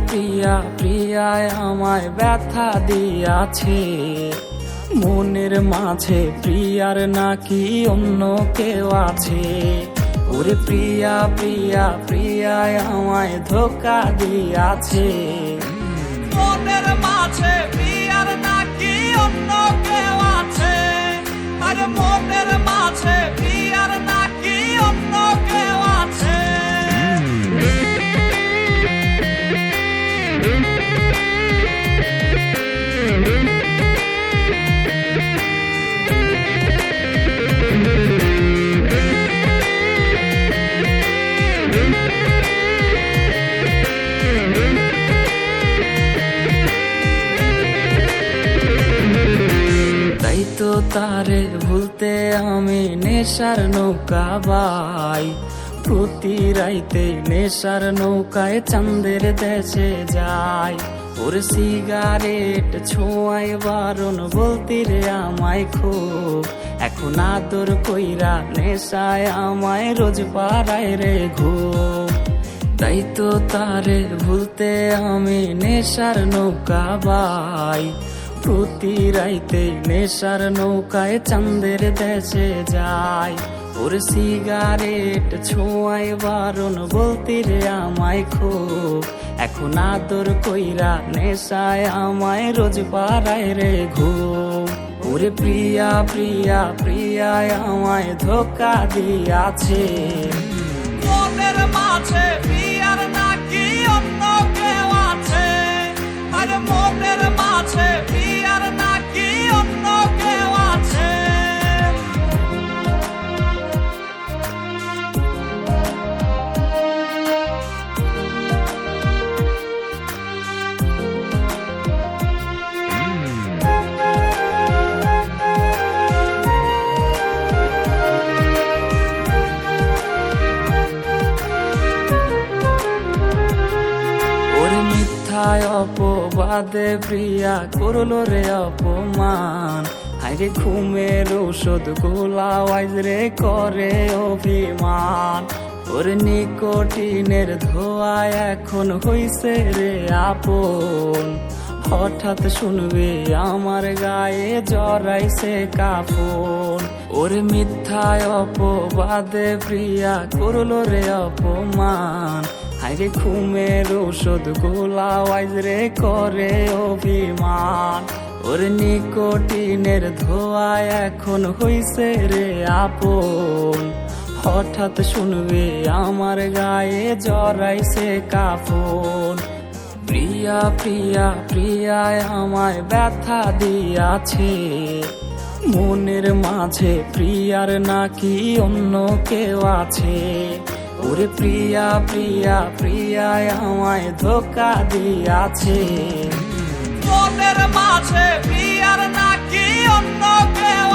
প্রিয়া প্রিয়ায় আমায় ব্যথা দিয়াছে, মনের মাঝে প্রিয়ার নাকি অন্য কেউ আছে। ওরে প্রিয়া প্রিয়া প্রিয়ায় আমায় ধোকা দিয়াছে, মনের মাঝে প্রিয়ার নাকি অন্য কেউ আছে। আরে মনের মাঝে প্রিয়ার নাকি অন্য কেউ আছে। তাই তো তারে ভুলতে আমি নেশার নৌকা বাই, প্রতি রাইতে নেশার নৌকায় চাঁদের দেশে যাই। ওর সিগারেট ছোঁয়াই বারণ বলতি রে আমায় খুব, এখন আদর কইরা নেশায় আমায় রোজ পাড়ায় রে ঘুম। তাই তো তারে ভুলতে আমি নেশার নৌকা বাই, প্রতি রাইতে নেশার নৌকায় চাঁদের দেশে যাই। ওর সিগারেট ছোঁয়াই বারণ বলতি রে আমায় খুব, এখন আদর কইরা নেশায় আমায় রোজ পাড়ায় রে ঘুম। ওরে প্রিয়া প্রিয়া প্রিয়ায় আমায় ধোকা দিয়াছে, মনের মাঝে প্রিয়ার নাকি অন্য কেউ আছে। আরে মনের মাঝে প্রিয়ার নাকি অন্য কেউ আছে। মিথ্যায় অপবাদে প্রিয়া করলো রে অপমান, হাইরে ঘুমের ঔষধ গোলাওয়াইজ রে করে অভিমান। ওর নিকোটিনের ধোয়ায় এখন হইছে রে আপন, হঠাৎ শুনবে আমার গায়ে জড়াইছে কাফন। ওর মিথ্যায় অপবাদে প্রিয়া করলো রে অপমান, হাইরে ঘুমের ঔষধ গোলাওয়াইজ রে করে অভিমান। ওর নিকোটিনের ধোয়ায় এখন হইছে রে আপন, হঠাৎ শুনবে আমার গায়ে জড়াইছে কাফন। প্রিয়া প্রিয়া প্রিয়ায় আমায় ব্যথা দিয়াছে, মনের মাঝে প্রিয়ার নাকি অন্য কেউ আছে। ওরে প্রিয়া প্রিয়া প্রিয়ায় আমায় ধোকা দিয়াছে, মনের মাঝে প্রিয়ার নাকি অন্য কেউ